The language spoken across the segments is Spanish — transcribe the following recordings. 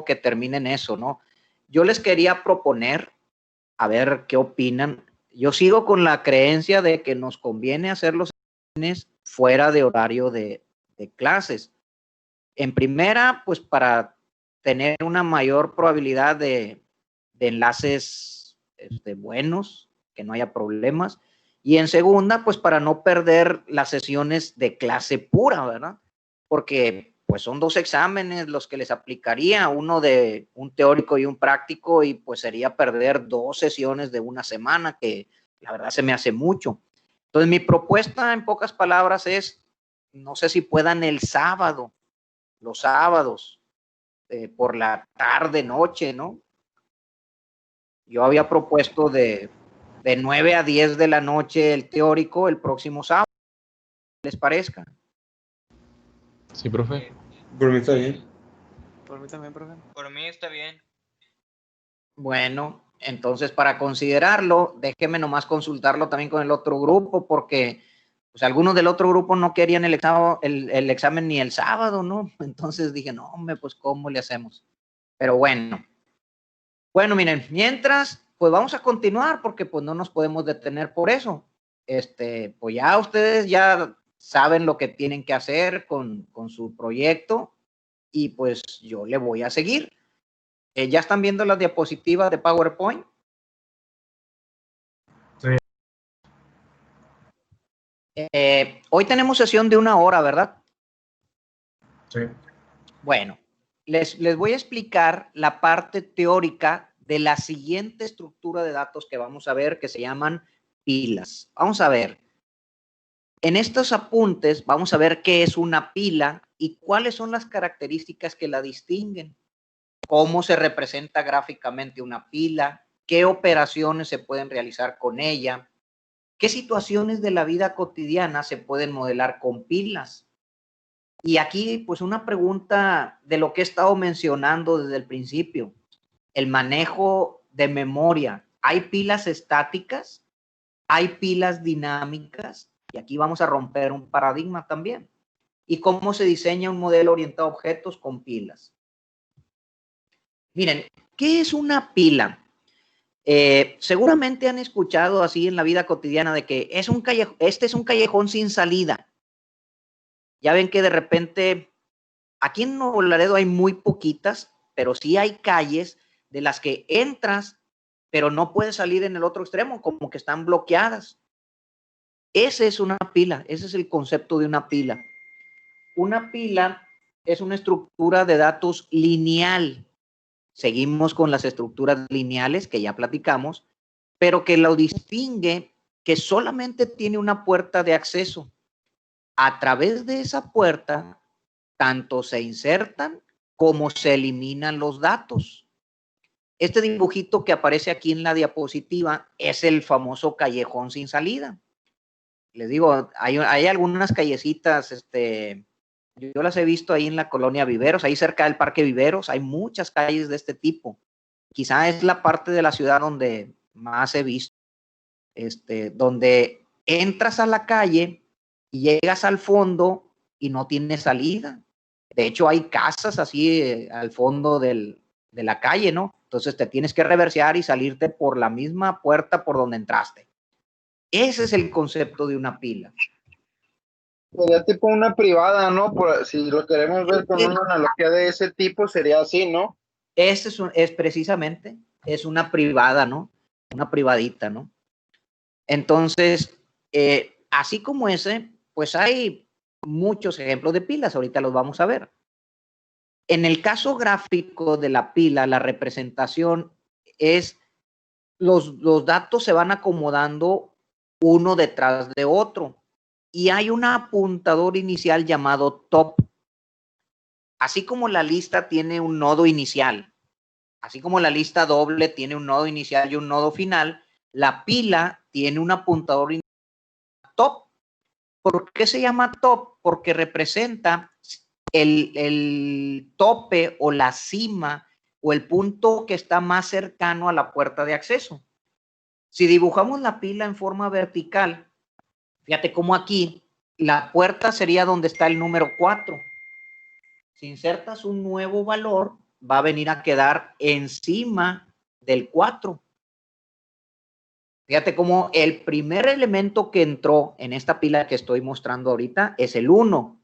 que termine en eso, ¿no? Yo les quería proponer, a ver qué opinan. Yo sigo con la creencia de que nos conviene hacer los exámenes fuera de horario de clases. En primera, pues para tener una mayor probabilidad de enlaces buenos, que no haya problemas. Y en segunda, pues para no perder las sesiones de clase pura, ¿verdad? Porque pues son 2 exámenes los que les aplicaría, uno de un teórico y un práctico, y pues sería perder 2 sesiones de una semana, que la verdad se me hace mucho. Entonces mi propuesta en pocas palabras es, no sé si puedan el sábado, los sábados, por la tarde, noche, ¿no? Yo había propuesto de 9 a 10 de la noche el teórico el próximo sábado, ¿les parezca? Sí, profe. Por mí está bien. Por mí también, profe. Por mí está bien. Bueno, entonces para considerarlo, déjeme nomás consultarlo también con el otro grupo, porque pues algunos del otro grupo no querían el examen ni el sábado, ¿no? Entonces dije, no, hombre, pues ¿cómo le hacemos? Pero bueno, miren, mientras, pues vamos a continuar, porque pues no nos podemos detener por eso. Pues ya ustedes ya saben lo que tienen que hacer con su proyecto, y pues yo le voy a seguir. ¿Ya están viendo las diapositivas de PowerPoint? Sí. Hoy tenemos sesión de 1 hora, ¿verdad? Sí. Bueno, les voy a explicar la parte teórica de la siguiente estructura de datos que vamos a ver, que se llaman pilas. Vamos a ver. En estos apuntes vamos a ver qué es una pila y cuáles son las características que la distinguen. Cómo se representa gráficamente una pila, qué operaciones se pueden realizar con ella, qué situaciones de la vida cotidiana se pueden modelar con pilas. Y aquí, pues una pregunta de lo que he estado mencionando desde el principio, el manejo de memoria. ¿Hay pilas estáticas? ¿Hay pilas dinámicas? Y aquí vamos a romper un paradigma también. ¿Y cómo se diseña un modelo orientado a objetos con pilas? Miren, ¿qué es una pila? Seguramente han escuchado así en la vida cotidiana de que este es un callejón sin salida. Ya ven que de repente, aquí en Nuevo Laredo hay muy poquitas, pero sí hay calles de las que entras, pero no puedes salir en el otro extremo, como que están bloqueadas. Esa es una pila, ese es el concepto de una pila. Una pila es una estructura de datos lineal. Seguimos con las estructuras lineales que ya platicamos, pero que lo distingue que solamente tiene una puerta de acceso. A través de esa puerta, tanto se insertan como se eliminan los datos. Este dibujito que aparece aquí en la diapositiva es el famoso callejón sin salida. Les digo, hay algunas callecitas, yo las he visto ahí en la colonia Viveros, ahí cerca del Parque Viveros, hay muchas calles de este tipo. Quizá es la parte de la ciudad donde más he visto, donde entras a la calle y llegas al fondo y no tiene salida. De hecho, hay casas así al fondo de la calle, ¿no? Entonces te tienes que reversear y salirte por la misma puerta por donde entraste. Ese es el concepto de una pila. Sería tipo una privada, ¿no? Si lo queremos ver con una analogía de ese tipo, sería así, ¿no? Es precisamente, es una privada, ¿no? Una privadita, ¿no? Entonces, así como ese, pues hay muchos ejemplos de pilas, ahorita los vamos a ver. En el caso gráfico de la pila, la representación es los datos se van acomodando uno detrás de otro y hay un apuntador inicial llamado top. Así como la lista tiene un nodo inicial, así como la lista doble tiene un nodo inicial y un nodo final, la pila tiene un apuntador inicial top. ¿Por qué se llama top? Porque representa el tope o la cima o el punto que está más cercano a la puerta de acceso. Si dibujamos la pila en forma vertical, fíjate cómo aquí la puerta sería donde está el número 4. Si insertas un nuevo valor, va a venir a quedar encima del 4. Fíjate cómo el primer elemento que entró en esta pila que estoy mostrando ahorita es el 1.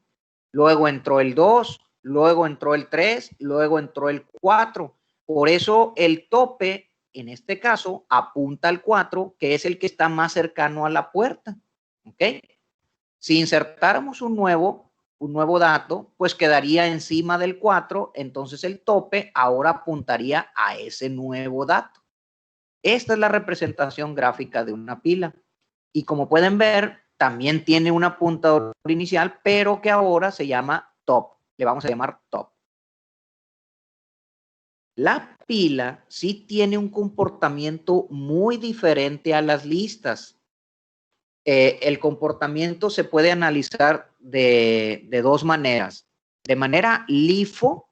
Luego entró el 2, luego entró el 3, luego entró el 4. Por eso el tope, en este caso, apunta al 4, que es el que está más cercano a la puerta. ¿Ok? Si insertáramos un nuevo dato, pues quedaría encima del 4, entonces el tope ahora apuntaría a ese nuevo dato. Esta es la representación gráfica de una pila. Y como pueden ver, también tiene un apuntador inicial, pero que ahora se llama top. Le vamos a llamar top. La pila sí tiene un comportamiento muy diferente a las listas. El comportamiento se puede analizar de dos maneras. De manera LIFO,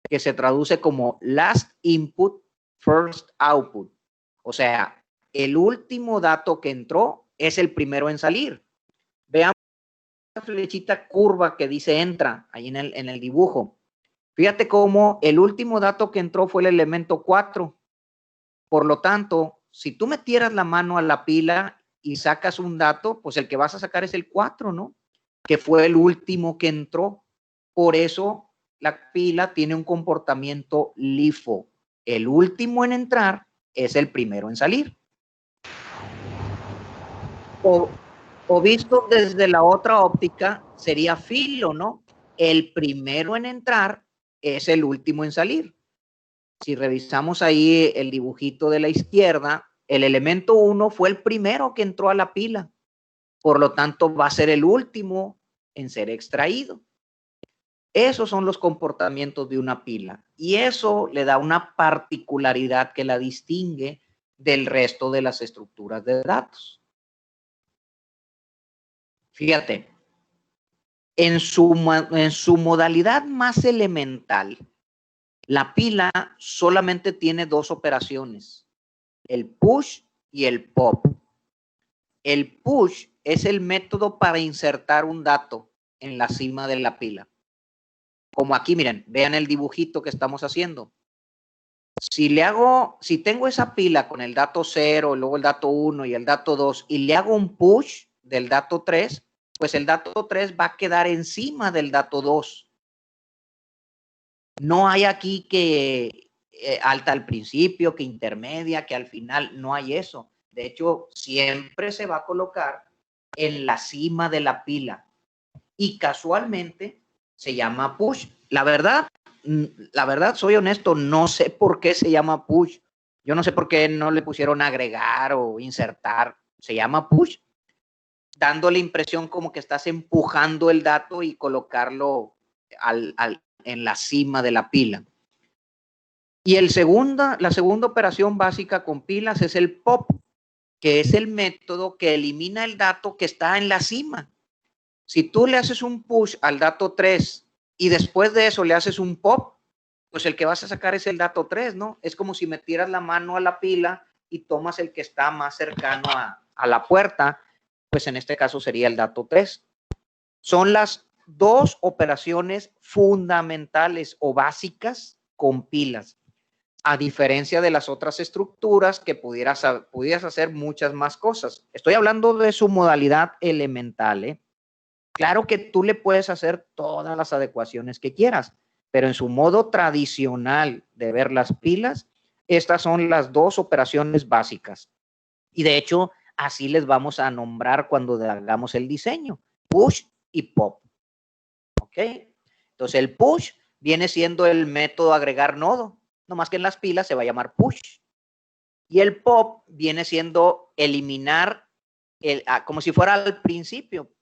que se traduce como last input, first output. O sea, el último dato que entró es el primero en salir. Veamos la flechita curva que dice entra ahí en el dibujo. Fíjate cómo el último dato que entró fue el elemento 4. Por lo tanto, si tú metieras la mano a la pila y sacas un dato, pues el que vas a sacar es el 4, ¿no? Que fue el último que entró. Por eso la pila tiene un comportamiento LIFO. El último en entrar es el primero en salir. O visto desde la otra óptica, sería filo, ¿no? El primero en entrar es el último en salir. Si revisamos ahí el dibujito de la izquierda, el elemento 1 fue el primero que entró a la pila. Por lo tanto, va a ser el último en ser extraído. Esos son los comportamientos de una pila. Y eso le da una particularidad que la distingue del resto de las estructuras de datos. Fíjate, en su modalidad más elemental, la pila solamente tiene dos operaciones, el push y el pop. El push es el método para insertar un dato en la cima de la pila. Como aquí, miren, vean el dibujito que estamos haciendo. Si tengo esa pila con el dato 0, luego el dato 1 y el dato 2 y le hago un push del dato 3, pues el dato 3 va a quedar encima del dato 2. No hay aquí que alta al principio, que intermedia, que al final, no hay eso. De hecho, siempre se va a colocar en la cima de la pila y casualmente se llama push. La verdad, soy honesto, no sé por qué se llama push. Yo no sé por qué no le pusieron agregar o insertar. Se llama push, dando la impresión como que estás empujando el dato y colocarlo en la cima de la pila. Y la segunda operación básica con pilas es el pop, que es el método que elimina el dato que está en la cima. Si tú le haces un push al dato 3 y después de eso le haces un pop, pues el que vas a sacar es el dato 3, ¿no? Es como si metieras la mano a la pila y tomas el que está más cercano a la puerta, pues en este caso sería el dato 3. Son las dos operaciones fundamentales o básicas con pilas, a diferencia de las otras estructuras que pudieras hacer muchas más cosas. Estoy hablando de su modalidad elemental, ¿eh? Claro que tú le puedes hacer todas las adecuaciones que quieras, pero en su modo tradicional de ver las pilas, estas son las dos operaciones básicas. Y de hecho, así les vamos a nombrar cuando hagamos el diseño, push y pop. ¿Ok? Entonces el push viene siendo el método agregar nodo, nomás que en las pilas se va a llamar push. Y el pop viene siendo eliminar como si fuera al principio,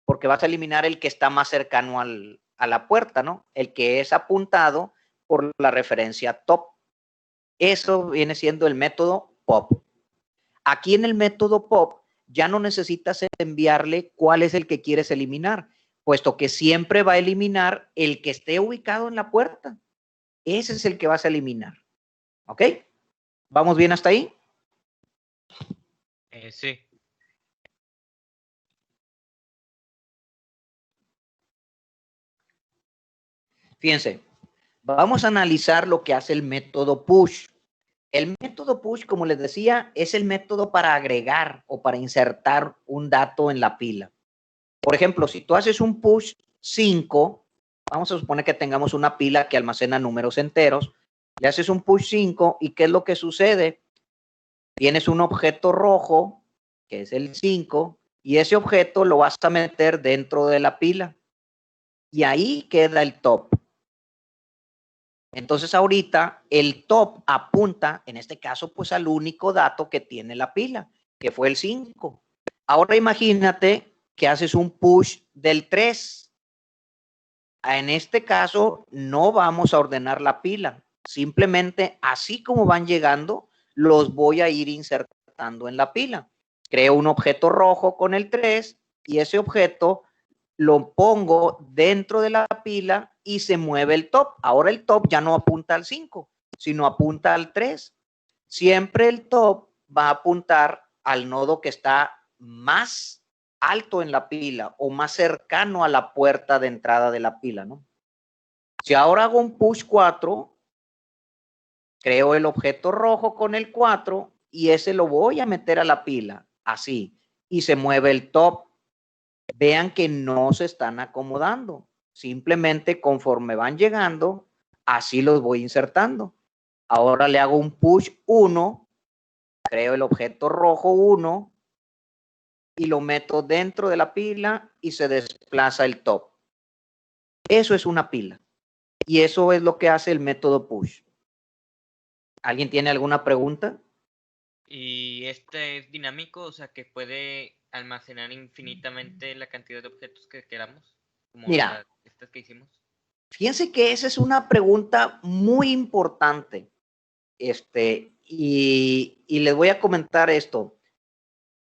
porque vas a eliminar el que está más cercano a la puerta, ¿no? El que es apuntado por la referencia top. Eso viene siendo el método pop. Aquí en el método pop ya no necesitas enviarle cuál es el que quieres eliminar, puesto que siempre va a eliminar el que esté ubicado en la puerta. Ese es el que vas a eliminar. ¿Ok? ¿Vamos bien hasta ahí? Sí. Fíjense, Vamos a analizar lo que hace el método push. El método push, como les decía, es el método para agregar o para insertar un dato en la pila. Por ejemplo, si tú haces un push 5, vamos a suponer que tengamos una pila que almacena números enteros, le haces un push 5 y ¿qué es lo que sucede? Tienes un objeto rojo, que es el 5, y ese objeto lo vas a meter dentro de la pila. Y ahí queda el top. Entonces ahorita el top apunta, en este caso, pues al único dato que tiene la pila, que fue el 5. Ahora imagínate que haces un push del 3. En este caso no vamos a ordenar la pila, simplemente así como van llegando, los voy a ir insertando en la pila. Creo un objeto rojo con el 3 y ese objeto lo pongo dentro de la pila y se mueve el top. Ahora el top ya no apunta al 5, sino apunta al 3. Siempre el top va a apuntar al nodo que está más alto en la pila o más cercano a la puerta de entrada de la pila, ¿no? Si ahora hago un push 4, creo el objeto rojo con el 4 y ese lo voy a meter a la pila, así, y se mueve el top. Vean que no se están acomodando, simplemente conforme van llegando, así los voy insertando. Ahora le hago un push 1, creo el objeto rojo 1 y lo meto dentro de la pila y se desplaza el top. Eso es una pila y eso es lo que hace el método push. ¿Alguien tiene alguna pregunta? Y este es dinámico, o sea que puede almacenar infinitamente la cantidad de objetos que queramos, como Mira, estas que hicimos. fíjense que esa es una pregunta muy importante. Y les voy a comentar esto.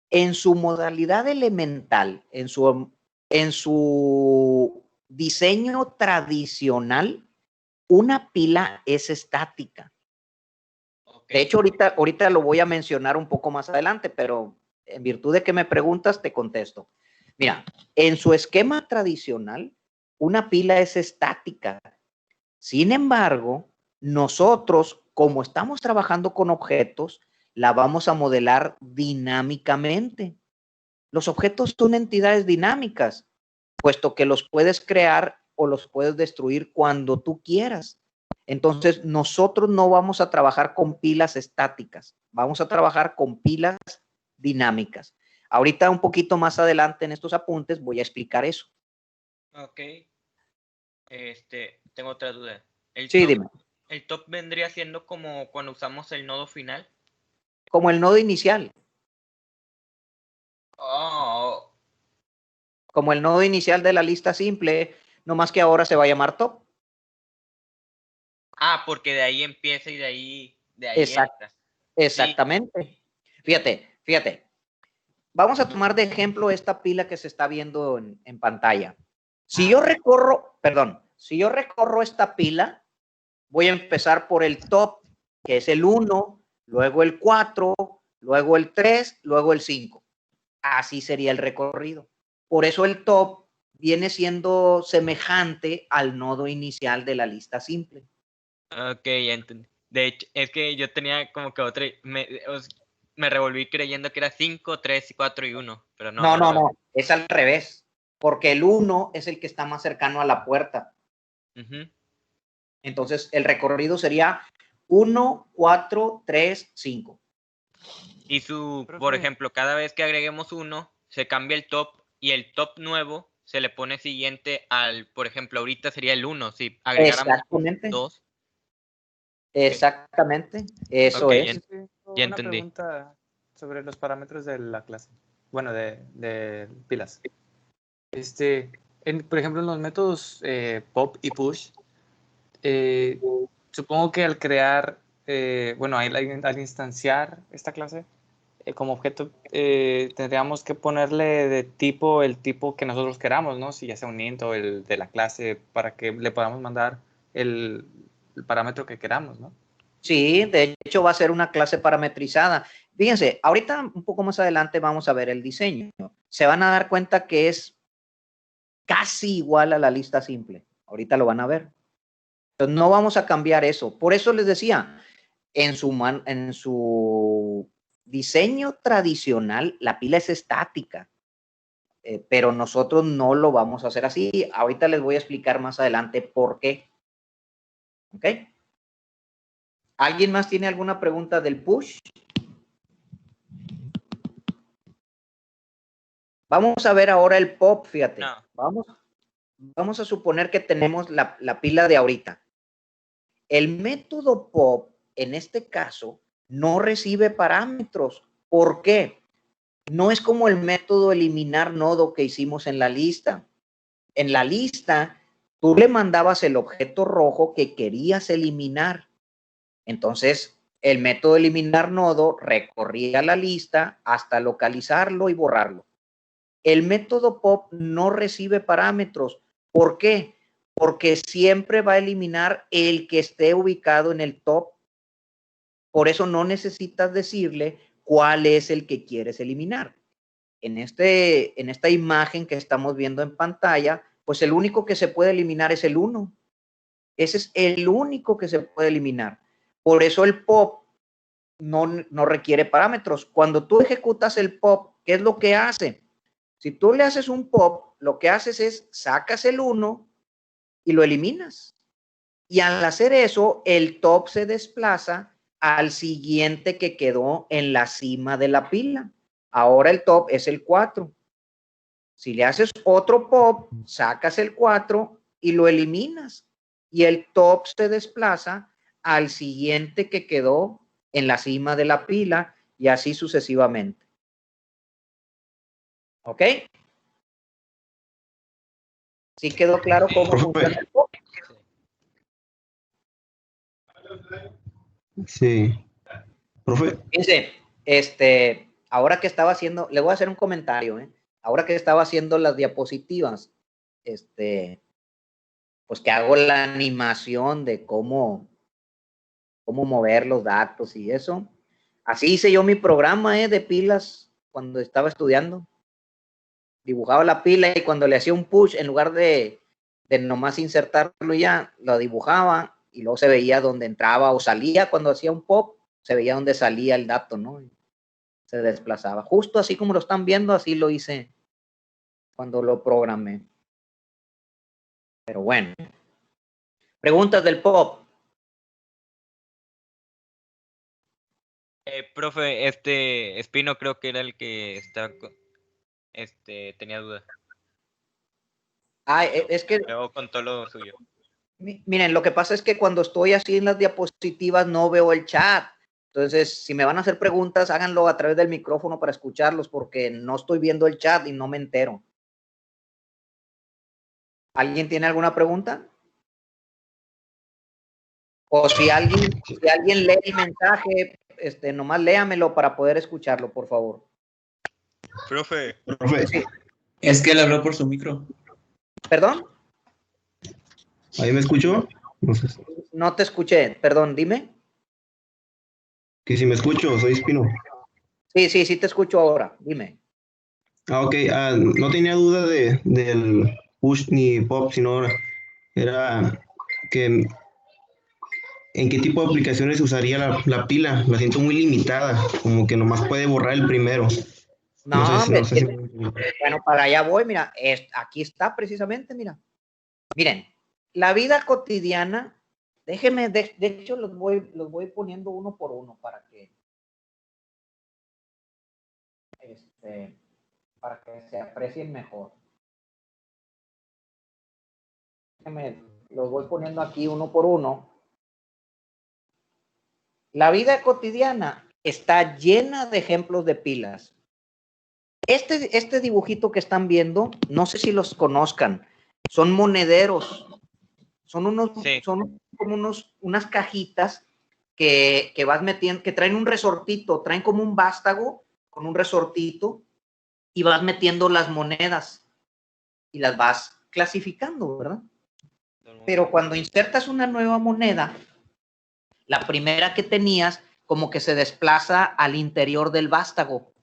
En su modalidad elemental, en su diseño tradicional, una pila es estática. Okay. De hecho, ahorita lo voy a mencionar un poco más adelante, pero en virtud de que me preguntas, te contesto. Mira, en su esquema tradicional, una pila es estática. Sin embargo, nosotros, como estamos trabajando con objetos, la vamos a modelar dinámicamente. Los objetos son entidades dinámicas, puesto que los puedes crear o los puedes destruir cuando tú quieras. Entonces, nosotros no vamos a trabajar con pilas estáticas, vamos a trabajar con pilas dinámicas. Ahorita un poquito más adelante en estos apuntes voy a explicar eso. Ok. Tengo otra duda. Sí, dime. ¿El top vendría siendo como cuando usamos el nodo final? Como el nodo inicial. Oh. Como el nodo inicial de la lista simple, no más que ahora se va a llamar top. Ah, porque de ahí empieza y de ahí entra. Exactamente. Sí. Fíjate. Vamos a tomar de ejemplo esta pila que se está viendo en pantalla. Si yo recorro esta pila, voy a empezar por el top, que es el 1, luego el 4, luego el 3, luego el 5. Así sería el recorrido. Por eso el top viene siendo semejante al nodo inicial de la lista simple. Ok, ya entendí. De hecho, es que yo tenía como que otra... Me revolví creyendo que era 5, 3, 4 y 1, pero no. No, es al revés, porque el 1 es el que está más cercano a la puerta. Entonces, el recorrido sería 1, 4, 3, 5. Y por ejemplo, cada vez que agreguemos 1, se cambia el top y el top nuevo se le pone siguiente al, por ejemplo, ahorita sería el 1, si agregáramos 2. Exactamente, eso okay, es. Ya una entendí. Pregunta sobre los parámetros de la clase. Bueno, de pilas. Por ejemplo, en los métodos pop y push, supongo que al crear, al instanciar esta clase como objeto, tendríamos que ponerle de tipo el tipo que nosotros queramos, ¿no? Si ya sea un int o el de la clase, para que le podamos mandar el parámetro que queramos, ¿no? Sí, de hecho va a ser una clase parametrizada. Fíjense, ahorita un poco más adelante vamos a ver el diseño. Se van a dar cuenta que es casi igual a la lista simple. Ahorita lo van a ver. Entonces, no vamos a cambiar eso. Por eso les decía, en su diseño tradicional, la pila es estática, pero nosotros no lo vamos a hacer así. Ahorita les voy a explicar más adelante por qué. ¿Ok? ¿Alguien más tiene alguna pregunta del push? Vamos a ver ahora el pop, fíjate. No. Vamos a suponer que tenemos la pila de ahorita. El método pop, en este caso, no recibe parámetros. ¿Por qué? No es como el método eliminar nodo que hicimos en la lista. En la lista, tú le mandabas el objeto rojo que querías eliminar. Entonces, el método eliminar nodo recorría la lista hasta localizarlo y borrarlo. El método pop no recibe parámetros. ¿Por qué? Porque siempre va a eliminar el que esté ubicado en el top. Por eso no necesitas decirle cuál es el que quieres eliminar. En esta imagen que estamos viendo en pantalla, pues el único que se puede eliminar es el 1. Ese es el único que se puede eliminar. Por eso el pop no requiere parámetros. Cuando tú ejecutas el pop, ¿qué es lo que hace? Si tú le haces un pop, lo que haces es sacas el 1 y lo eliminas. Y al hacer eso, el top se desplaza al siguiente que quedó en la cima de la pila. Ahora el top es el 4. Si le haces otro pop, sacas el 4 y lo eliminas. Y el top se desplaza al siguiente que quedó en la cima de la pila y así sucesivamente. ¿Ok? ¿Sí quedó claro cómo funciona el pop? Sí. Profe. Fíjense, ahora que estaba haciendo, le voy a hacer un comentario, ahora que estaba haciendo las diapositivas, pues que hago la animación de cómo mover los datos y eso. Así hice yo mi programa de pilas cuando estaba estudiando. Dibujaba la pila y cuando le hacía un push, en lugar de nomás insertarlo ya, lo dibujaba y luego se veía dónde entraba o salía. Cuando hacía un pop, se veía dónde salía el dato, ¿no? Se desplazaba. Justo así como lo están viendo, así lo hice cuando lo programé. Pero bueno. Preguntas del pop. Profe, Espino creo que era el que tenía duda. Es que luego contó lo suyo. Miren, lo que pasa es que cuando estoy así en las diapositivas no veo el chat. Entonces, si me van a hacer preguntas, háganlo a través del micrófono para escucharlos, porque no estoy viendo el chat y no me entero. ¿Alguien tiene alguna pregunta? O si alguien lee el mensaje, nomás léamelo para poder escucharlo, por favor. Profe. Sí. Es que él habló por su micro. ¿Perdón? ¿Ahí me escuchó? No te escuché, perdón, dime. Que si me escucho, soy Espino. Sí te escucho ahora, dime. Ok, no tenía duda del push ni pop, sino era que en qué tipo de aplicaciones usaría la pila. La siento muy limitada, como que nomás puede borrar el primero. No sé si... Bueno, para allá voy, mira, aquí está precisamente, mira. Miren, la vida cotidiana, déjenme, de hecho los voy poniendo uno por uno para que se aprecien mejor. Déjenme, los voy poniendo aquí uno por uno. La vida cotidiana está llena de ejemplos de pilas. Este dibujito que están viendo, no sé si los conozcan, son monederos. Son como unas cajitas que vas metiendo, que traen un resortito, traen como un vástago con un resortito y vas metiendo las monedas y las vas clasificando, ¿verdad? Pero cuando insertas una nueva moneda, la primera que tenías como que se desplaza al interior del vástago.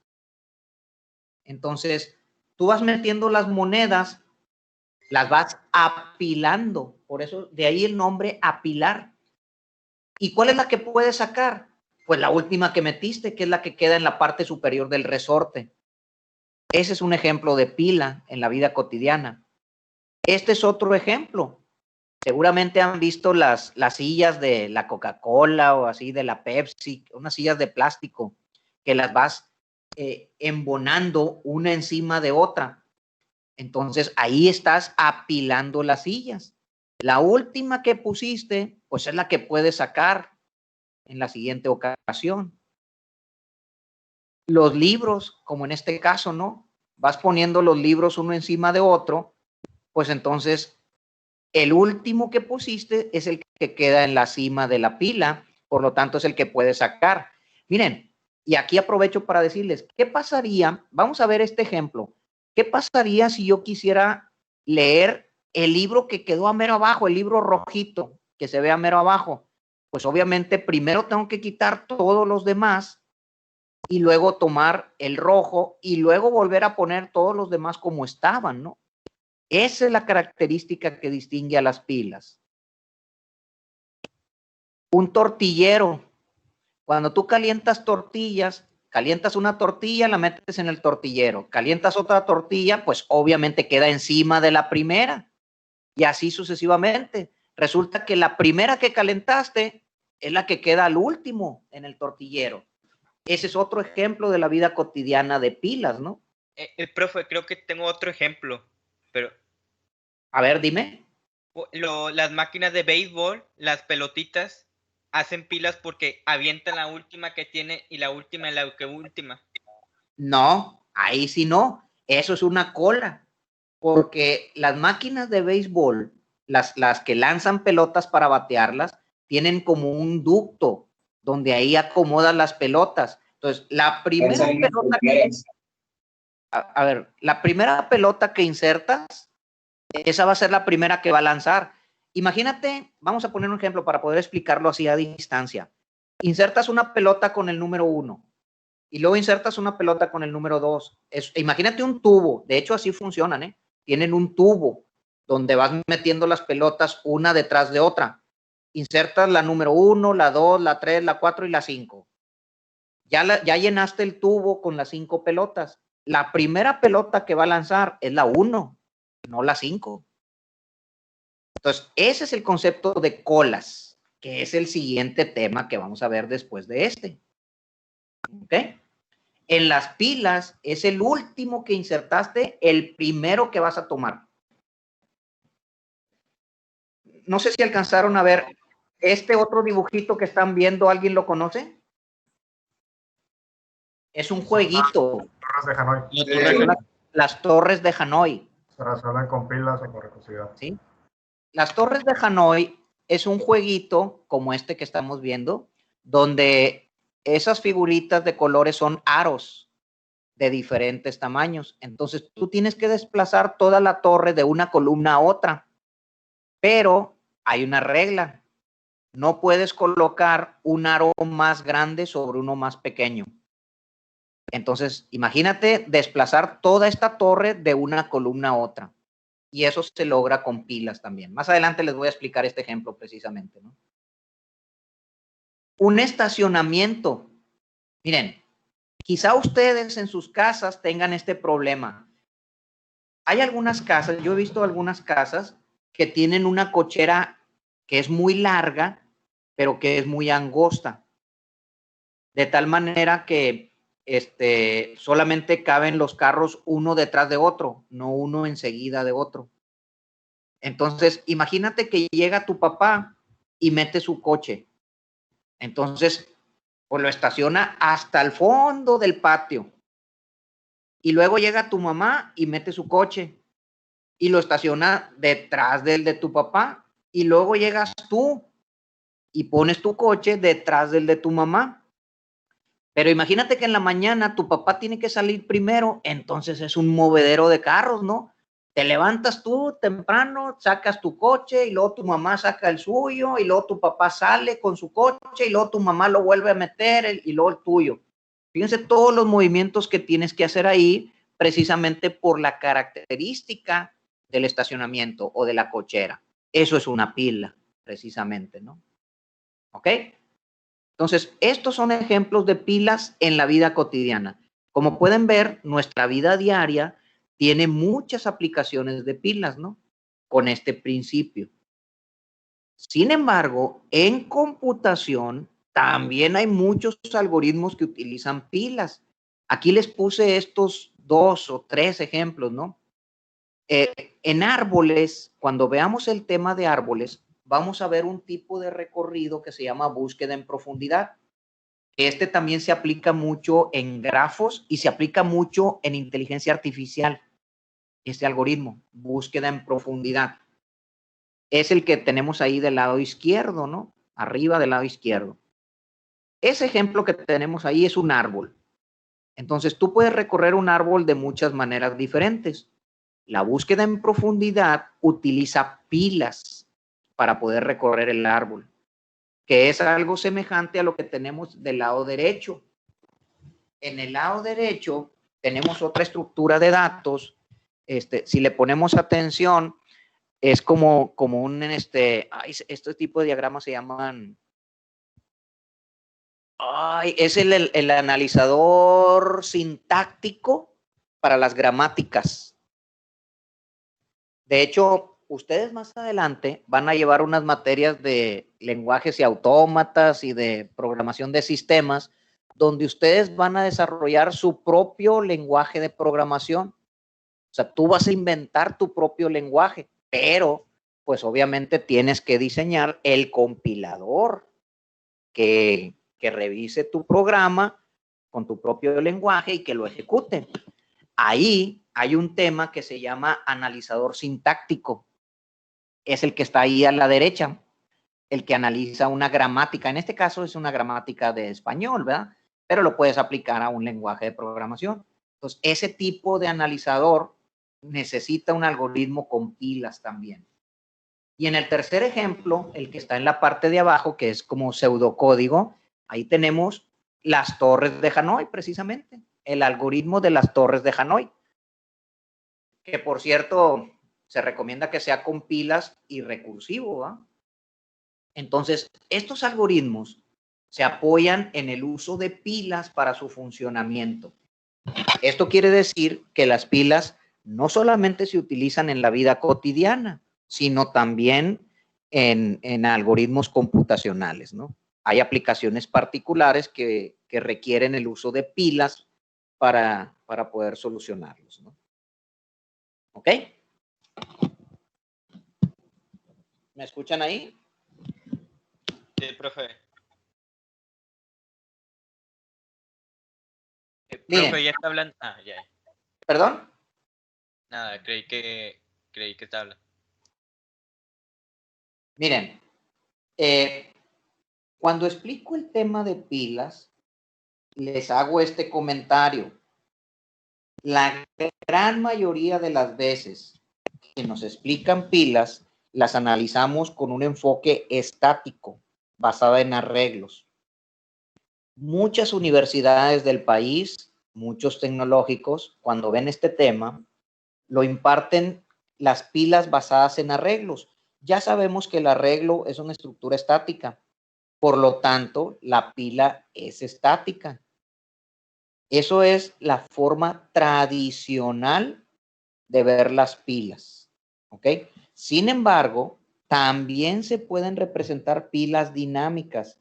Entonces, tú vas metiendo las monedas las vas apilando, por eso de ahí el nombre apilar. ¿Y cuál es la que puedes sacar? Pues la última que metiste, que es la que queda en la parte superior del resorte. Ese es un ejemplo de pila en la vida cotidiana. Este es otro ejemplo. Seguramente han visto las sillas de la Coca-Cola o así de la Pepsi, unas sillas de plástico, que las vas embonando una encima de otra. Entonces ahí estás apilando las sillas. La última que pusiste, pues es la que puedes sacar en la siguiente ocasión. Los libros, como en este caso, ¿no? Vas poniendo los libros uno encima de otro, pues entonces el último que pusiste es el que queda en la cima de la pila, por lo tanto es el que puedes sacar. Miren, y aquí aprovecho para decirles, ¿qué pasaría? Vamos a ver este ejemplo. ¿Qué pasaría si yo quisiera leer el libro que quedó a mero abajo, el libro rojito que se ve a mero abajo? Pues obviamente primero tengo que quitar todos los demás y luego tomar el rojo y luego volver a poner todos los demás como estaban, ¿no? Esa es la característica que distingue a las pilas. Un tortillero. Cuando tú calientas tortillas, calientas una tortilla, la metes en el tortillero. Calientas otra tortilla, pues obviamente queda encima de la primera. Y así sucesivamente. Resulta que la primera que calentaste es la que queda al último en el tortillero. Ese es otro ejemplo de la vida cotidiana de pilas, ¿no? Profe, creo que tengo otro ejemplo, pero... A ver, dime. Las máquinas de béisbol, las pelotitas, hacen pilas porque avientan la última que tiene y la última es la que última. No, ahí sí no. Eso es una cola. Porque las máquinas de béisbol, las que lanzan pelotas para batearlas, tienen como un ducto donde ahí acomodan las pelotas. Entonces, la primera pelota que, a ver, la primera pelota que insertas, esa va a ser la primera que va a lanzar. Imagínate, vamos a poner un ejemplo para poder explicarlo así a distancia. Insertas una pelota con el número 1 y luego insertas una pelota con el número 2. Imagínate un tubo, de hecho así funcionan, ¿eh? Tienen un tubo donde vas metiendo las pelotas una detrás de otra. Insertas la número 1, la 2, la 3, la 4 y la 5. Ya llenaste el tubo con las 5 pelotas. La primera pelota que va a lanzar es la 1, no la 5. Entonces, ese es el concepto de colas, que es el siguiente tema que vamos a ver después de este. ¿Ok? En las pilas es el último que insertaste, el primero que vas a tomar. No sé si alcanzaron a ver este otro dibujito que están viendo, ¿alguien lo conoce? Es un jueguito. Torres de Hanoi. Las torres de Hanoi. Se resuelven con pilas o con recursividad. ¿Sí? Las torres de Hanoi es un jueguito como este que estamos viendo, donde esas figuritas de colores son aros de diferentes tamaños. Entonces tú tienes que desplazar toda la torre de una columna a otra. Pero hay una regla. No puedes colocar un aro más grande sobre uno más pequeño. Entonces, imagínate desplazar toda esta torre de una columna a otra. Y eso se logra con pilas también. Más adelante les voy a explicar este ejemplo precisamente, ¿no? Un estacionamiento. Miren, quizá ustedes en sus casas tengan este problema. Hay algunas casas, yo he visto algunas casas que tienen una cochera que es muy larga, pero que es muy angosta. De tal manera que solamente caben los carros uno detrás de otro, no uno enseguida de otro. Entonces, imagínate que llega tu papá y mete su coche. Entonces, pues lo estaciona hasta el fondo del patio. Y luego llega tu mamá y mete su coche y lo estaciona detrás del de tu papá. Y luego llegas tú y pones tu coche detrás del de tu mamá. Pero imagínate que en la mañana tu papá tiene que salir primero, entonces es un movedero de carros, ¿no? Te levantas tú temprano, sacas tu coche y luego tu mamá saca el suyo y luego tu papá sale con su coche y luego tu mamá lo vuelve a meter y luego el tuyo. Fíjense todos los movimientos que tienes que hacer ahí precisamente por la característica del estacionamiento o de la cochera. Eso es una pila, precisamente, ¿no? ¿Ok? Entonces, estos son ejemplos de pilas en la vida cotidiana. Como pueden ver, nuestra vida diaria tiene muchas aplicaciones de pilas, ¿no? Con este principio. Sin embargo, en computación también hay muchos algoritmos que utilizan pilas. Aquí les puse estos 2 o 3 ejemplos, ¿no? En árboles, cuando veamos el tema de árboles, vamos a ver un tipo de recorrido que se llama búsqueda en profundidad. Este también se aplica mucho en grafos y se aplica mucho en inteligencia artificial. Este algoritmo, búsqueda en profundidad, es el que tenemos ahí del lado izquierdo, ¿no? Arriba del lado izquierdo. Ese ejemplo que tenemos ahí es un árbol. Entonces, tú puedes recorrer un árbol de muchas maneras diferentes. La búsqueda en profundidad utiliza pilas para poder recorrer el árbol, que es algo semejante a lo que tenemos del lado derecho. En el lado derecho tenemos otra estructura de datos. Si le ponemos atención, es como un, este tipo de diagramas se llaman, es el analizador sintáctico para las gramáticas. De hecho, ustedes más adelante van a llevar unas materias de lenguajes y autómatas y de programación de sistemas, donde ustedes van a desarrollar su propio lenguaje de programación. O sea, tú vas a inventar tu propio lenguaje, pero pues obviamente tienes que diseñar el compilador que revise tu programa con tu propio lenguaje y que lo ejecute. Ahí hay un tema que se llama analizador sintáctico. Es el que está ahí a la derecha, el que analiza una gramática. En este caso es una gramática de español, ¿verdad? Pero lo puedes aplicar a un lenguaje de programación. Entonces, ese tipo de analizador necesita un algoritmo con pilas también. Y en el tercer ejemplo, el que está en la parte de abajo, que es como pseudocódigo, ahí tenemos las torres de Hanoi, precisamente, el algoritmo de las torres de Hanoi, que por cierto, se recomienda que sea con pilas y recursivo, ¿va? Entonces, estos algoritmos se apoyan en el uso de pilas para su funcionamiento. Esto quiere decir que las pilas no solamente se utilizan en la vida cotidiana, sino también en algoritmos computacionales, ¿no? Hay aplicaciones particulares que requieren el uso de pilas para poder solucionarlos, ¿no? ¿Ok? ¿Me escuchan ahí? Sí, profe. Profe, ya está hablando. Ah, ya. ¿Perdón? Nada, creí que está hablando. Miren, cuando explico el tema de pilas, les hago este comentario. La gran mayoría de las veces que nos explican pilas, las analizamos con un enfoque estático, basada en arreglos. Muchas universidades del país, muchos tecnológicos, cuando ven este tema, lo imparten las pilas basadas en arreglos. Ya sabemos que el arreglo es una estructura estática, por lo tanto, la pila es estática. Eso es la forma tradicional de ver las pilas, ¿ok? Sin embargo, también se pueden representar pilas dinámicas.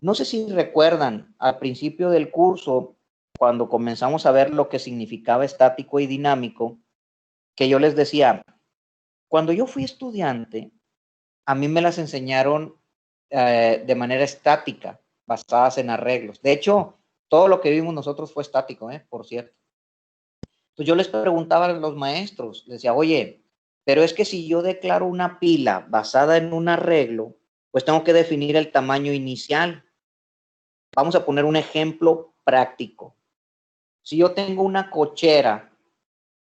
No sé si recuerdan, al principio del curso, cuando comenzamos a ver lo que significaba estático y dinámico, que yo les decía, cuando yo fui estudiante, a mí me las enseñaron de manera estática, basadas en arreglos. De hecho, todo lo que vimos nosotros fue estático, por cierto. Entonces yo les preguntaba a los maestros, les decía, oye, pero es que si yo declaro una pila basada en un arreglo, pues tengo que definir el tamaño inicial. Vamos a poner un ejemplo práctico. Si yo tengo una cochera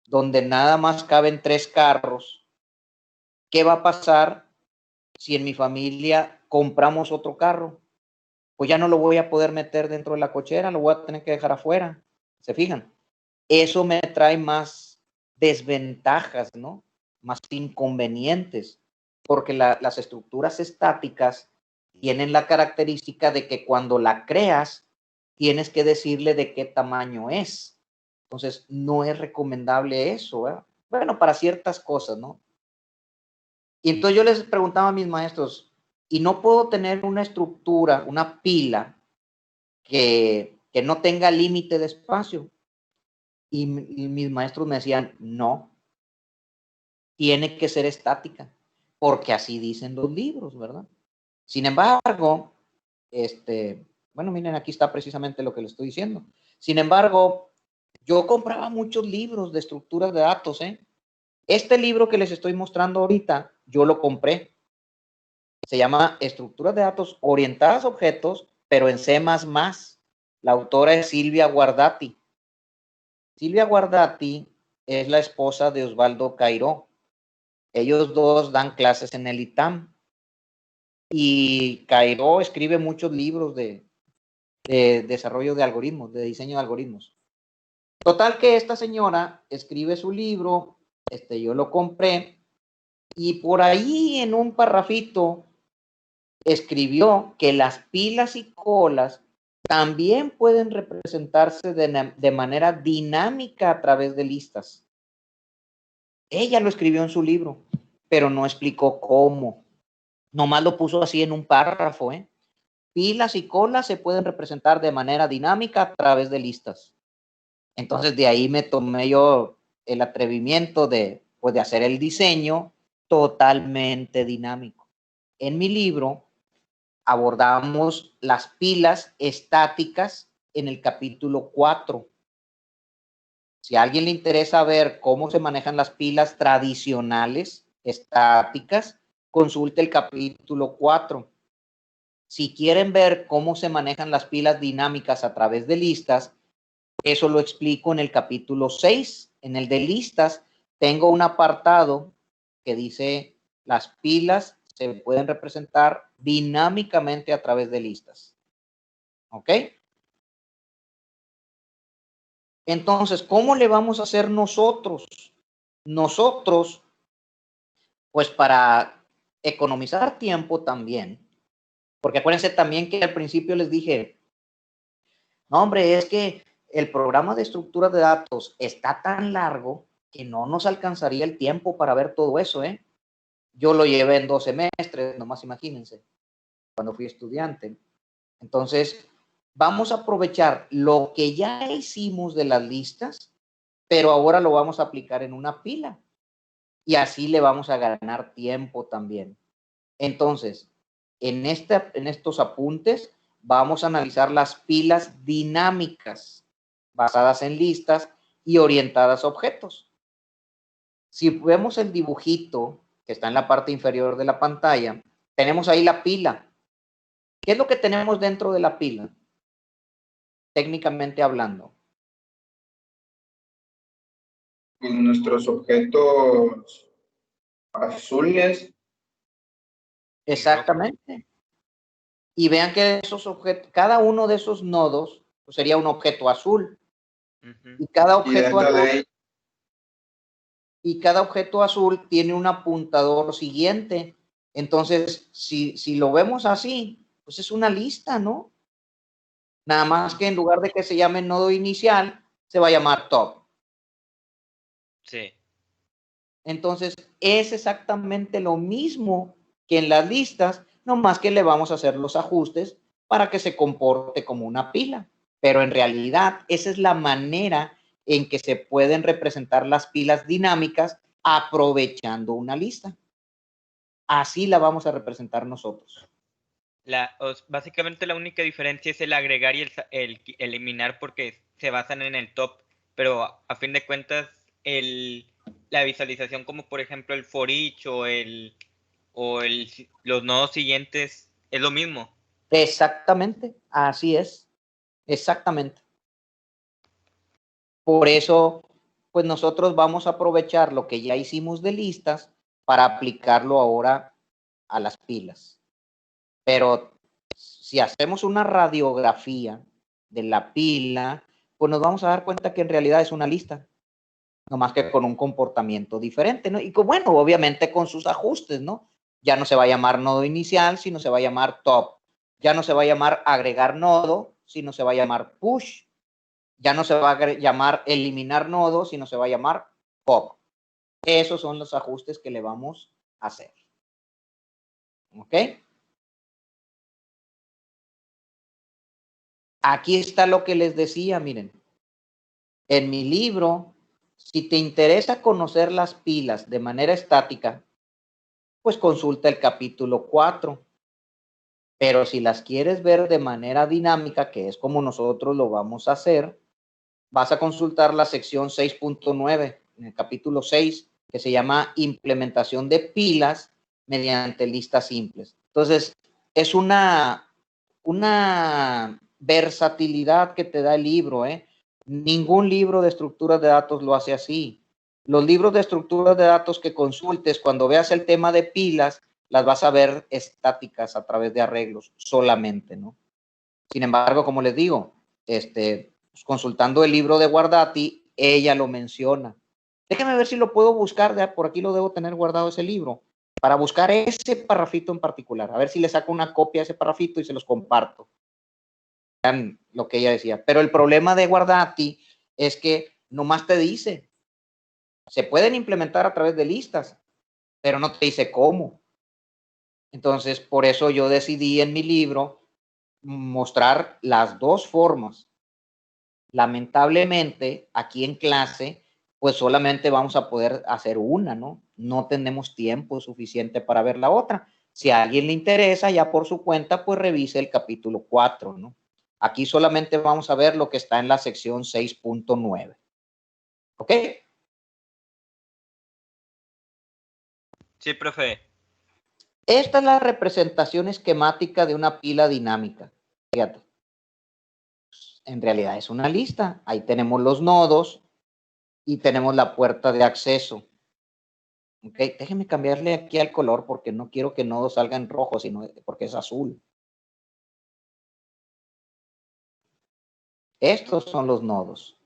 donde nada más caben 3 carros, ¿qué va a pasar si en mi familia compramos otro carro? Pues ya no lo voy a poder meter dentro de la cochera, lo voy a tener que dejar afuera. ¿Se fijan? Eso me trae más desventajas, ¿no? más inconvenientes, porque las estructuras estáticas tienen la característica de que cuando la creas, tienes que decirle de qué tamaño es. Entonces, no es recomendable eso, ¿eh? Bueno, para ciertas cosas, ¿no? Y entonces yo les preguntaba a mis maestros, ¿y no puedo tener una estructura, una pila que no tenga límite de espacio? Y mis maestros me decían, no, tiene que ser estática, porque así dicen los libros, ¿verdad? Sin embargo, bueno, miren, aquí está precisamente lo que les estoy diciendo. Sin embargo, yo compraba muchos libros de estructuras de datos, ¿eh? Este libro que les estoy mostrando ahorita, yo lo compré. Se llama Estructuras de datos orientadas a objetos, pero en C++. La autora es Silvia Guardati. Silvia Guardati es la esposa de Osvaldo Cairó. Ellos dos dan clases en el ITAM. Y Cairó escribe muchos libros de desarrollo de algoritmos, de diseño de algoritmos. Total que esta señora escribe su libro, yo lo compré, y por ahí en un parrafito escribió que las pilas y colas también pueden representarse de manera dinámica a través de listas. Ella lo escribió en su libro, pero no explicó cómo. Nomás lo puso así en un párrafo, ¿eh? Pilas y colas se pueden representar de manera dinámica a través de listas. Entonces de ahí me tomé yo el atrevimiento de hacer el diseño totalmente dinámico. En mi libro abordamos las pilas estáticas en el capítulo 4. Si a alguien le interesa ver cómo se manejan las pilas tradicionales estáticas, consulte el capítulo 4. Si quieren ver cómo se manejan las pilas dinámicas a través de listas, eso lo explico en el capítulo 6. En el de listas tengo un apartado que dice las pilas se pueden representar dinámicamente a través de listas. ¿Ok? Entonces, ¿cómo le vamos a hacer nosotros? Nosotros, pues para economizar tiempo también, porque acuérdense también que al principio les dije, no, hombre, es que el programa de estructuras de datos está tan largo que no nos alcanzaría el tiempo para ver todo eso, ¿eh? Yo lo llevé en 2 semestres, nomás imagínense, cuando fui estudiante. Entonces, vamos a aprovechar lo que ya hicimos de las listas, pero ahora lo vamos a aplicar en una pila. Y así le vamos a ganar tiempo también. Entonces, en estos apuntes vamos a analizar las pilas dinámicas basadas en listas y orientadas a objetos. Si vemos el dibujito que está en la parte inferior de la pantalla, tenemos ahí la pila. ¿Qué es lo que tenemos dentro de la pila? Técnicamente hablando. Nuestros objetos azules. Exactamente. Y vean que esos objetos, cada uno de esos nodos pues sería un objeto azul. Y cada objeto azul, tiene un apuntador siguiente. Entonces, si lo vemos así, pues es una lista, ¿no? Nada más que en lugar de que se llame nodo inicial, se va a llamar top. Sí. Entonces, es exactamente lo mismo que en las listas, nomás que le vamos a hacer los ajustes para que se comporte como una pila. Pero en realidad, esa es la manera en que se pueden representar las pilas dinámicas aprovechando una lista. Así la vamos a representar nosotros. Básicamente la única diferencia es el agregar y el eliminar, porque se basan en el top, pero a fin de cuentas la visualización, como por ejemplo el for each los nodos siguientes, es lo mismo. Exactamente, así es, exactamente. Por eso, pues nosotros vamos a aprovechar lo que ya hicimos de listas para aplicarlo ahora a las pilas. Pero si hacemos una radiografía de la pila, pues nos vamos a dar cuenta que en realidad es una lista. nomás que con un comportamiento diferente, ¿no? Y bueno, obviamente con sus ajustes, ¿no? Ya no se va a llamar nodo inicial, sino se va a llamar top. Ya no se va a llamar agregar nodo, sino se va a llamar push. Ya no se va a llamar eliminar nodo, sino se va a llamar pop. Esos son los ajustes que le vamos a hacer. ¿Ok? Aquí está lo que les decía, miren. En mi libro, si te interesa conocer las pilas de manera estática, pues consulta el capítulo 4. Pero si las quieres ver de manera dinámica, que es como nosotros lo vamos a hacer, vas a consultar la sección 6.9, en el capítulo 6, que se llama implementación de pilas mediante listas simples. Entonces, es una versatilidad que te da el libro, ¿eh? Ningún libro de estructuras de datos lo hace así. Los libros de estructuras de datos que consultes, cuando veas el tema de pilas, las vas a ver estáticas a través de arreglos solamente, ¿no? Sin embargo, como les digo, pues consultando el libro de Guardati, ella lo menciona. Déjenme ver si lo puedo buscar, por aquí lo debo tener guardado ese libro, para buscar ese parrafito en particular, a ver si le saco una copia a ese parrafito y se los comparto. Vean lo que ella decía. Pero el problema de Guardati es que nomás te dice, se pueden implementar a través de listas, pero no te dice cómo. Entonces, por eso yo decidí en mi libro mostrar las dos formas. Lamentablemente, aquí en clase, pues solamente vamos a poder hacer una, ¿no? No tenemos tiempo suficiente para ver la otra. Si a alguien le interesa, ya por su cuenta, pues revise el capítulo 4, ¿no? Aquí solamente vamos a ver lo que está en la sección 6.9. ¿Ok? Sí, profe. Esta es la representación esquemática de una pila dinámica. Fíjate. En realidad es una lista. Ahí tenemos los nodos y tenemos la puerta de acceso. Ok, déjenme cambiarle aquí al color porque no quiero que nodo salga en rojo, sino porque es azul. Estos son los nodos.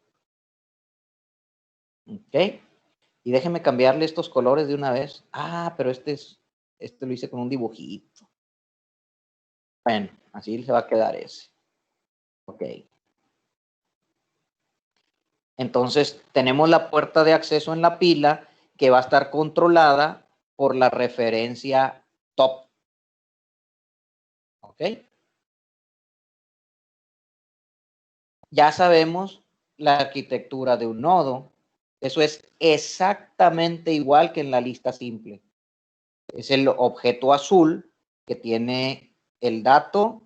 Ok. Y déjenme cambiarle estos colores de una vez. Ah, pero este lo hice con un dibujito. Bueno, así se va a quedar ese. Ok. Entonces, tenemos la puerta de acceso en la pila que va a estar controlada por la referencia top. ¿Ok? Ya sabemos la arquitectura de un nodo. Eso es exactamente igual que en la lista simple. Es el objeto azul que tiene el dato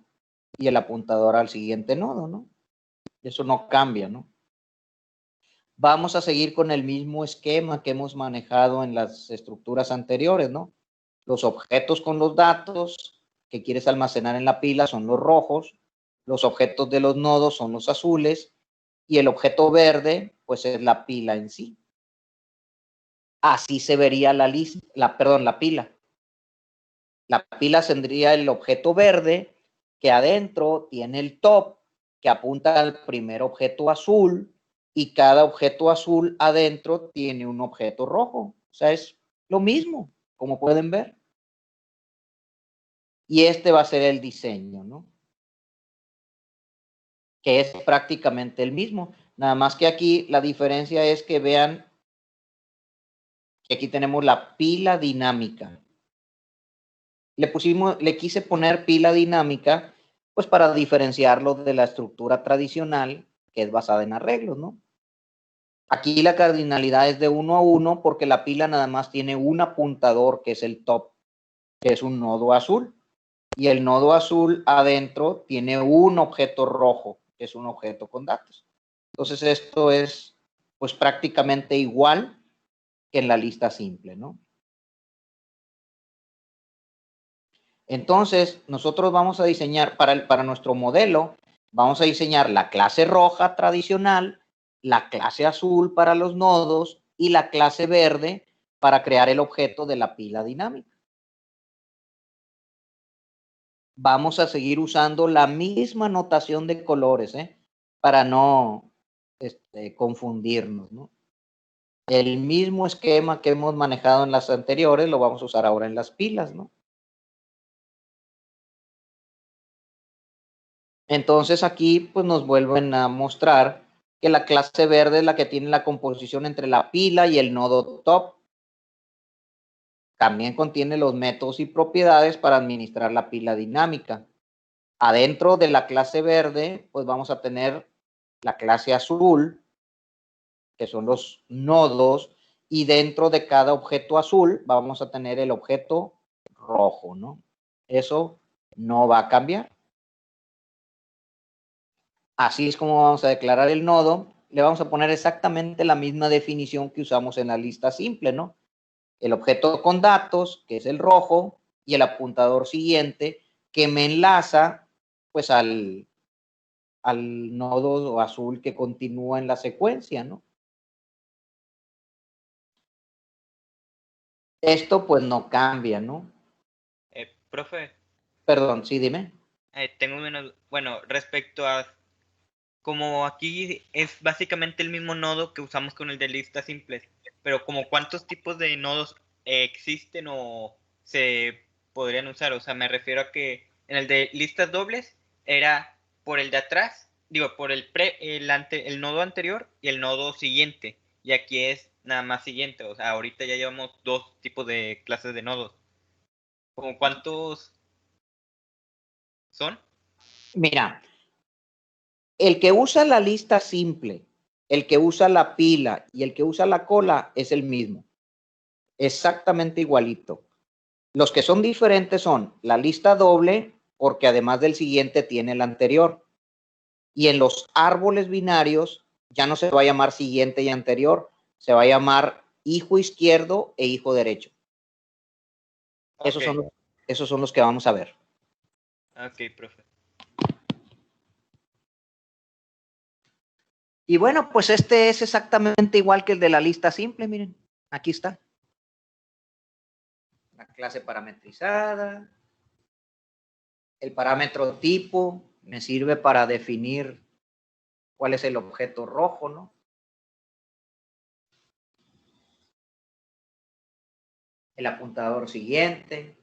y el apuntador al siguiente nodo, ¿no? Eso no cambia, ¿no? Vamos a seguir con el mismo esquema que hemos manejado en las estructuras anteriores, ¿no? Los objetos con los datos que quieres almacenar en la pila son los rojos, los objetos de los nodos son los azules y el objeto verde, pues es la pila en sí. Así se vería la pila. La pila tendría el objeto verde que adentro tiene el top que apunta al primer objeto azul y cada objeto azul adentro tiene un objeto rojo. O sea, es lo mismo, como pueden ver. Y este va a ser el diseño, ¿no? Que es prácticamente el mismo. Nada más que aquí la diferencia es que vean que aquí tenemos la pila dinámica. Le quise poner pila dinámica, pues para diferenciarlo de la estructura tradicional, que es basada en arreglos, ¿no? Aquí la cardinalidad es de 1 a 1 porque la pila nada más tiene un apuntador, que es el top, que es un nodo azul. Y el nodo azul adentro tiene un objeto rojo, que es un objeto con datos. Entonces esto es pues prácticamente igual que en la lista simple, ¿no? Entonces, nosotros vamos a diseñar para nuestro modelo, vamos a diseñar la clase roja tradicional, la clase azul para los nodos y la clase verde para crear el objeto de la pila dinámica. Vamos a seguir usando la misma notación de colores, para no confundirnos, ¿no? El mismo esquema que hemos manejado en las anteriores lo vamos a usar ahora en las pilas, ¿no? Entonces aquí pues nos vuelven a mostrar que la clase verde es la que tiene la composición entre la pila y el nodo top. También contiene los métodos y propiedades para administrar la pila dinámica. Adentro de la clase verde pues vamos a tener la clase azul, que son los nodos, y dentro de cada objeto azul vamos a tener el objeto rojo, ¿no? Eso no va a cambiar. Así es como vamos a declarar el nodo. Le vamos a poner exactamente la misma definición que usamos en la lista simple, ¿no? El objeto con datos, que es el rojo, y el apuntador siguiente, que me enlaza pues al nodo azul que continúa en la secuencia, ¿no? Esto pues no cambia, ¿no? Profe. Perdón, sí, dime. Tengo menos, bueno, respecto a, como aquí es básicamente el mismo nodo que usamos con el de listas simples, pero como cuántos tipos de nodos existen o se podrían usar, o sea, me refiero a que en el de listas dobles era por el de atrás, digo, por el nodo anterior y el nodo siguiente, y aquí es nada más siguiente, o sea, ahorita ya llevamos 2 tipos de clases de nodos. ¿Como cuántos son? Mira, el que usa la lista simple, el que usa la pila y el que usa la cola es el mismo. Exactamente igualito. Los que son diferentes son la lista doble, porque además del siguiente tiene el anterior. Y en los árboles binarios ya no se va a llamar siguiente y anterior, se va a llamar hijo izquierdo e hijo derecho. Okay. Esos son los que vamos a ver. Ok, profe. Y bueno, pues este es exactamente igual que el de la lista simple, miren, aquí está. La clase parametrizada. El parámetro tipo me sirve para definir cuál es el objeto rojo, ¿no? El apuntador siguiente.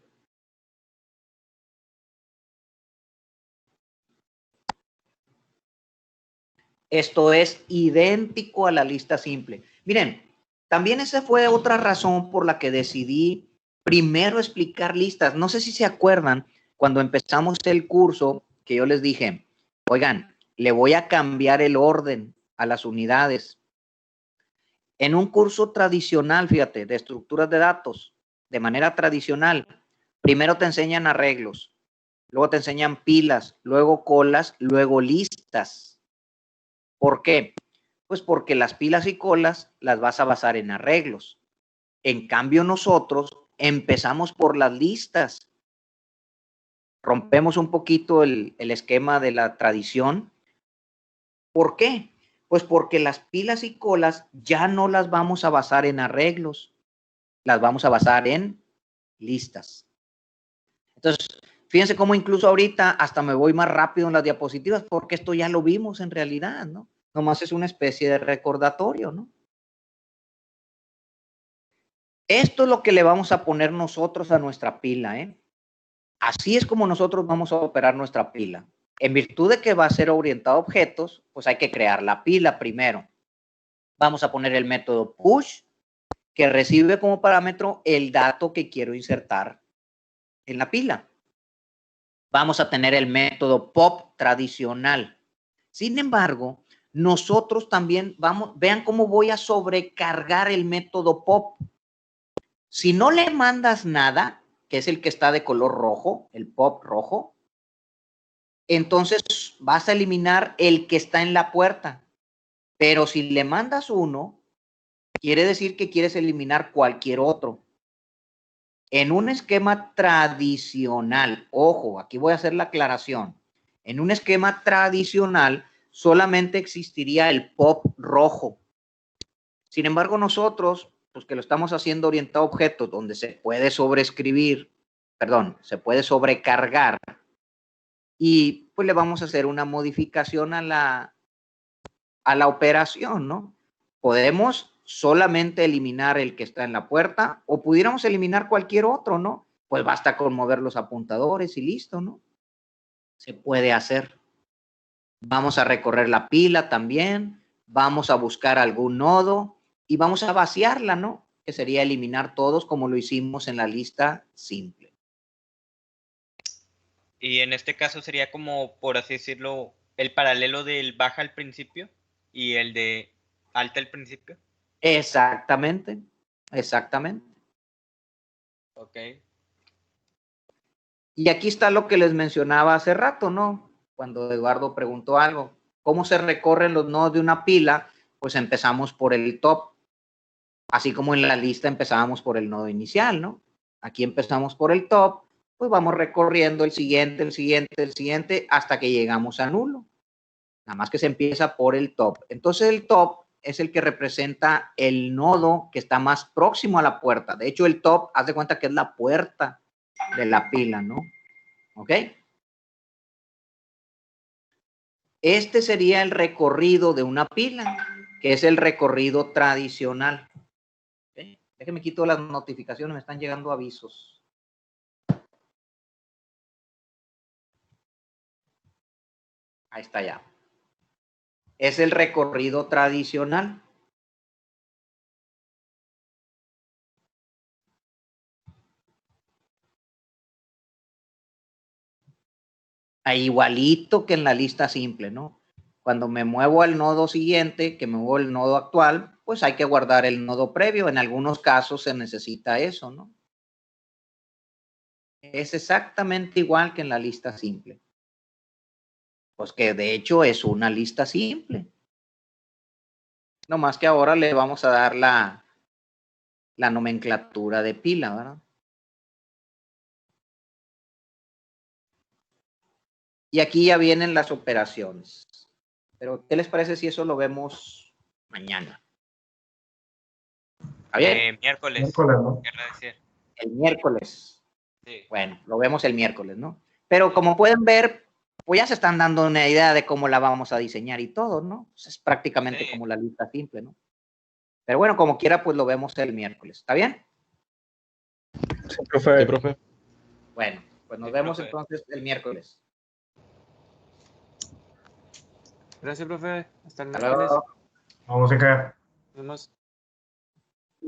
Esto es idéntico a la lista simple. Miren, también esa fue otra razón por la que decidí primero explicar listas. No sé si se acuerdan cuando empezamos el curso que yo les dije, oigan, le voy a cambiar el orden a las unidades. En un curso tradicional, fíjate, de estructuras de datos, de manera tradicional, primero te enseñan arreglos, luego te enseñan pilas, luego colas, luego listas. ¿Por qué? Pues porque las pilas y colas las vas a basar en arreglos. En cambio, nosotros empezamos por las listas. Rompemos un poquito el esquema de la tradición. ¿Por qué? Pues porque las pilas y colas ya no las vamos a basar en arreglos, las vamos a basar en listas. Entonces, fíjense cómo incluso ahorita hasta me voy más rápido en las diapositivas porque esto ya lo vimos en realidad, ¿no? Nomás es una especie de recordatorio, ¿no? Esto es lo que le vamos a poner nosotros a nuestra pila, ¿eh? Así es como nosotros vamos a operar nuestra pila. En virtud de que va a ser orientado a objetos, pues hay que crear la pila primero. Vamos a poner el método push, que recibe como parámetro el dato que quiero insertar en la pila. Vamos a tener el método pop tradicional. Sin embargo, nosotros también vean cómo voy a sobrecargar el método pop. Si no le mandas nada, que es el que está de color rojo, el pop rojo, entonces vas a eliminar el que está en la puerta. Pero si le mandas uno, quiere decir que quieres eliminar cualquier otro. En un esquema tradicional, ojo, aquí voy a hacer la aclaración. En un esquema tradicional solamente existiría el pop rojo. Sin embargo, nosotros, pues que lo estamos haciendo orientado a objetos donde se puede sobreescribir, perdón, se puede sobrecargar y pues le vamos a hacer una modificación a la operación, ¿no? Podemos solamente eliminar el que está en la puerta o pudiéramos eliminar cualquier otro, ¿no? Pues basta con mover los apuntadores y listo, ¿no? Se puede hacer. Vamos a recorrer la pila también, vamos a buscar algún nodo y vamos a vaciarla, ¿no? Que sería eliminar todos como lo hicimos en la lista simple. Y en este caso sería como, por así decirlo, el paralelo del baja al principio y el de alta al principio. Exactamente, exactamente. Ok. Y aquí está lo que les mencionaba hace rato, ¿no? Cuando Eduardo preguntó algo. ¿Cómo se recorren los nodos de una pila? Pues empezamos por el top. Así como en la lista empezábamos por el nodo inicial, ¿no? Aquí empezamos por el top, pues vamos recorriendo el siguiente, hasta que llegamos a nulo. Nada más que se empieza por el top. Entonces el top es el que representa el nodo que está más próximo a la puerta. De hecho, el top, haz de cuenta que es la puerta de la pila, ¿no? ¿Ok? Este sería el recorrido de una pila, que es el recorrido tradicional. ¿Okay? Déjenme quito las notificaciones, me están llegando avisos. Ahí está ya. Es el recorrido tradicional. Igualito que en la lista simple, ¿no? Cuando me muevo al nodo siguiente, que me muevo al nodo actual, pues hay que guardar el nodo previo. En algunos casos se necesita eso, ¿no? Es exactamente igual que en la lista simple. Pues que de hecho es una lista simple. No más que ahora le vamos a dar la nomenclatura de pila, ¿verdad? Y aquí ya vienen las operaciones. Pero, ¿qué les parece si eso lo vemos mañana? ¿Está bien? Miércoles. Miércoles, ¿no? Decir. El miércoles. Sí. Bueno, lo vemos el miércoles, ¿no? Pero como pueden ver, pues ya se están dando una idea de cómo la vamos a diseñar y todo, ¿no? Pues es prácticamente como la lista simple, ¿no? Pero bueno, como quiera, pues lo vemos el miércoles. ¿Está bien? Sí, profe. Sí, profe. Bueno, pues nos vemos entonces el miércoles. Gracias, profe. Hasta el Hasta luego. miércoles. Vamos a quedar. Nos vemos.